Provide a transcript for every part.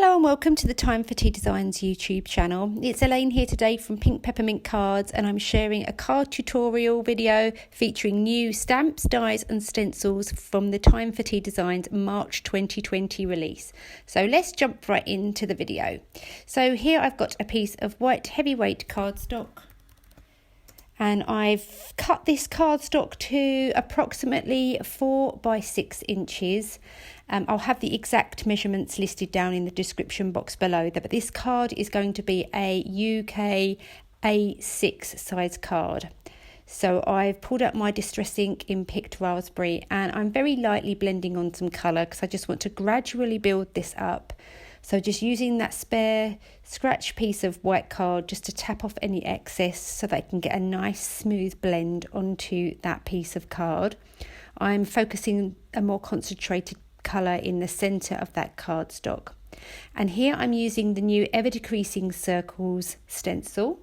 Hello and welcome to the Time for Tea Designs YouTube channel. It's Elaine here today from Pink Peppermint Cards, and I'm sharing a card tutorial video featuring new stamps, dies and stencils from the Time for Tea Designs March 2020 release. So let's jump right into the video. So here I've got a piece of white heavyweight cardstock, and I've cut this cardstock to approximately 4 by 6 inches. I'll have the exact measurements listed down in the description box below, but this card is going to be a UK A6 size card. So I've pulled out my Distress ink in Picked Raspberry, and I'm very lightly blending on some colour because I just want to gradually build this up. So just using that spare scratch piece of white card just to tap off any excess so that I can get a nice smooth blend onto that piece of card. I'm focusing a more concentrated colour in the centre of that cardstock. And here I'm using the new Ever Decreasing Circles stencil.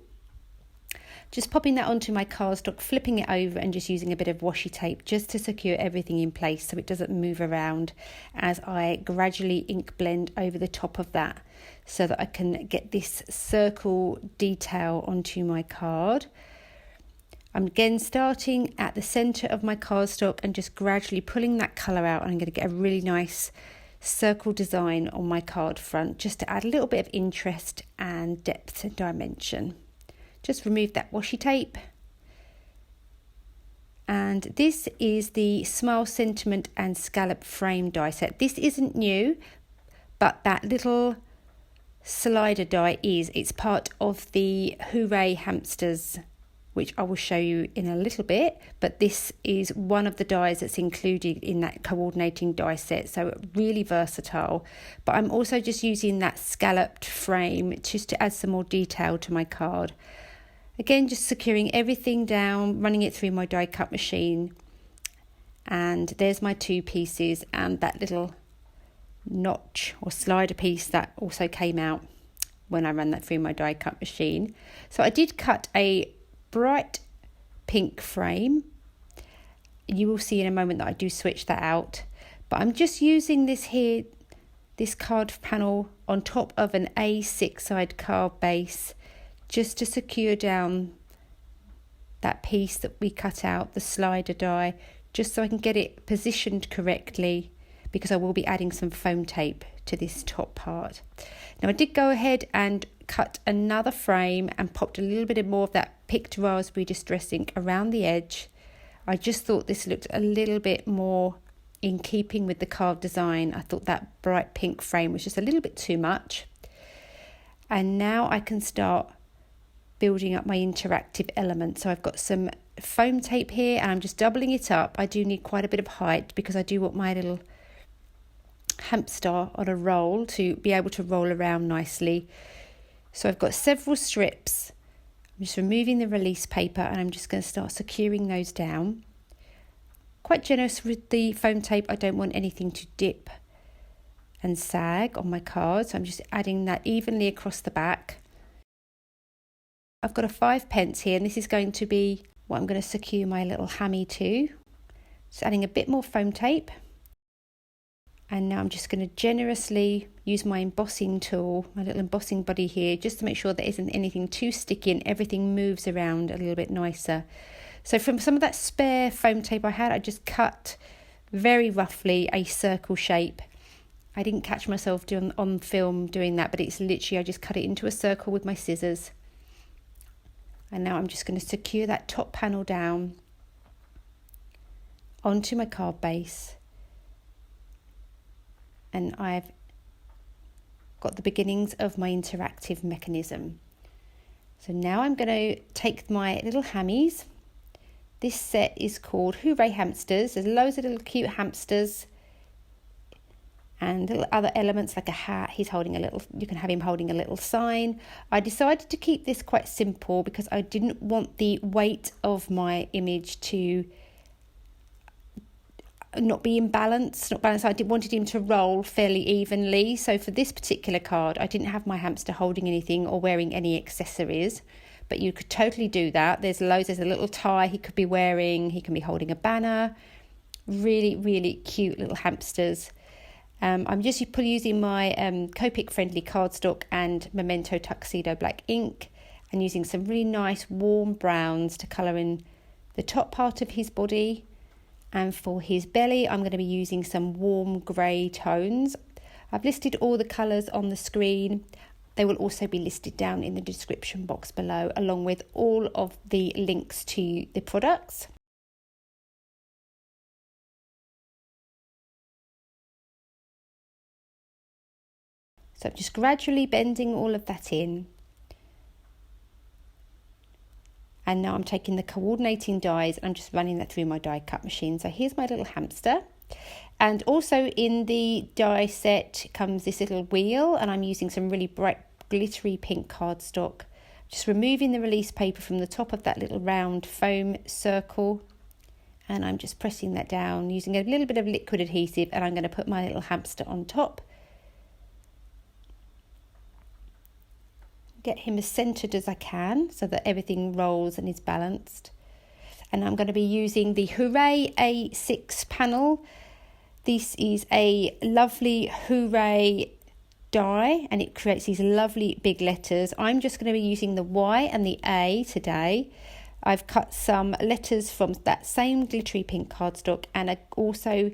Just popping that onto my cardstock, flipping it over and just using a bit of washi tape just to secure everything in place so it doesn't move around as I gradually ink blend over the top of that so that I can get this circle detail onto my card. I'm again starting at the centre of my cardstock and just gradually pulling that colour out, and I'm going to get a really nice circle design on my card front just to add a little bit of interest and depth and dimension. Just remove that washi tape. And this is the Smile Sentiment and Scallop frame die set. This isn't new, but that little slider die is. It's part of the Hooray Hamsters, which I will show you in a little bit, but this is one of the dies that's included in that coordinating die set, so really versatile. But I'm also just using that scalloped frame just to add some more detail to my card. Again, just securing everything down, running it through my die cut machine, and there's my two pieces and that little notch or slider piece that also came out when I ran that through my die cut machine. So I did cut a bright pink frame. You will see in a moment that I do switch that out, but I'm just using this here, this card panel on top of an A6 side card base just to secure down that piece that we cut out, the slider die, just so I can get it positioned correctly, because I will be adding some foam tape to this top part. Now I did go ahead and cut another frame and popped a little bit more of that Picked Raspberry Distress ink around the edge. I just thought this looked a little bit more in keeping with the card design. I thought that bright pink frame was just a little bit too much. And now I can start building up my interactive element. So I've got some foam tape here and I'm just doubling it up. I do need quite a bit of height because I do want my little hamster on a roll to be able to roll around nicely. So I've got several strips. I'm just removing the release paper and I'm just going to start securing those down. Quite generous with the foam tape. I don't want anything to dip and sag on my card, so I'm just adding that evenly across the back. I've got a 5p here, and this is going to be what I'm going to secure my little hammy to. Just adding a bit more foam tape. And now I'm just going to generously use my embossing tool, my little embossing buddy here, just to make sure there isn't anything too sticky and everything moves around a little bit nicer. So from some of that spare foam tape I had, I just cut very roughly a circle shape. I didn't catch myself on film doing that, but it's literally, I just cut it into a circle with my scissors. And now I'm just going to secure that top panel down onto my card base. And I've got the beginnings of my interactive mechanism. So now I'm going to take my little hammies. This set is called Hooray Hamsters. There's loads of little cute hamsters and little other elements like a hat. He's holding a little, you can have him holding a little sign. I decided to keep this quite simple because I didn't want the weight of my image to not be imbalanced, not balanced. I wanted him to roll fairly evenly. So for this particular card, I didn't have my hamster holding anything or wearing any accessories, but you could totally do that. There's a little tie he could be wearing. He can be holding a banner. Really, really cute little hamsters. I'm just using my Copic friendly cardstock and Memento Tuxedo black ink, and using some really nice warm browns to colour in the top part of his body. And for his belly, I'm going to be using some warm grey tones. I've listed all the colours on the screen. They will also be listed down in the description box below, along with all of the links to the products. So I'm just gradually bending all of that in. And now I'm taking the coordinating dies and I'm just running that through my die cut machine. So here's my little hamster. And also in the die set comes this little wheel, and I'm using some really bright glittery pink cardstock. Just removing the release paper from the top of that little round foam circle. And I'm just pressing that down using a little bit of liquid adhesive, and I'm going to put my little hamster on top. Get him as centered as I can so that everything rolls and is balanced. And I'm going to be using the Hooray A6 panel. This is a lovely Hooray die, and it creates these lovely big letters. I'm just going to be using the Y and the A today. I've cut some letters from that same glittery pink cardstock, and also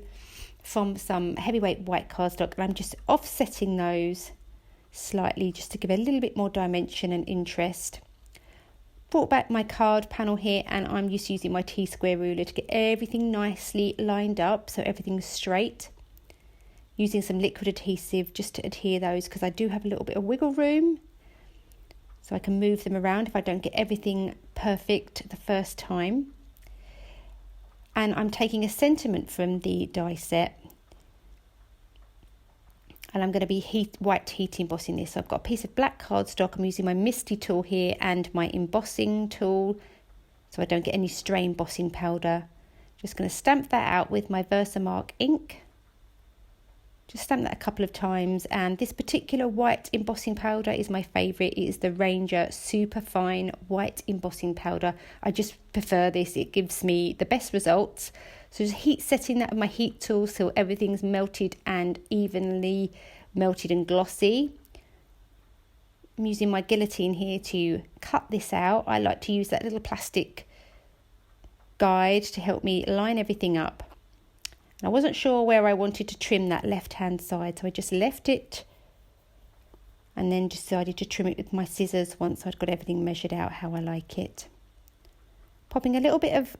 from some heavyweight white cardstock, and I'm just offsetting those slightly just to give a little bit more dimension and interest. Brought back my card panel here, and I'm just using my T-square ruler to get everything nicely lined up so everything's straight. Using some liquid adhesive just to adhere those, because I do have a little bit of wiggle room, so I can move them around if I don't get everything perfect the first time. And I'm taking a sentiment from the die set, and I'm going to be white heat embossing this. So I've got a piece of black cardstock. I'm using my Misty tool here and my embossing tool, so I don't get any stray embossing powder. Just going to stamp that out with my Versamark ink. Just stamp that a couple of times, and this particular white embossing powder is my favourite. It is the Ranger Super Fine White Embossing Powder. I just prefer this. It gives me the best results. So just heat setting that with my heat tool so everything's melted and evenly melted and glossy. I'm using my guillotine here to cut this out. I like to use that little plastic guide to help me line everything up. And I wasn't sure where I wanted to trim that left-hand side, so I just left it and then decided to trim it with my scissors once I'd got everything measured out how I like it. Popping a little bit of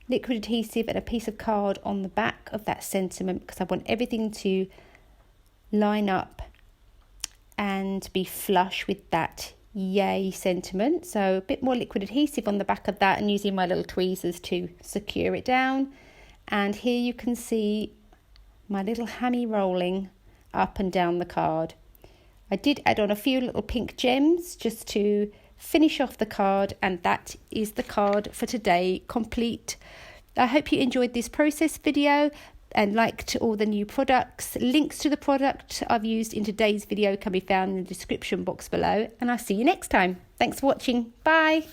liquid adhesive and a piece of card on the back of that sentiment, because I want everything to line up and be flush with that yay sentiment. So a bit more liquid adhesive on the back of that, and using my little tweezers to secure it down. And here you can see my little hammy rolling up and down the card. I did add on a few little pink gems just to finish off the card, and that is the card for today complete. I hope you enjoyed this process video and liked all the new products. Links to the product I've used in today's video can be found in the description box below, and I'll see you next time. Thanks for watching. Bye.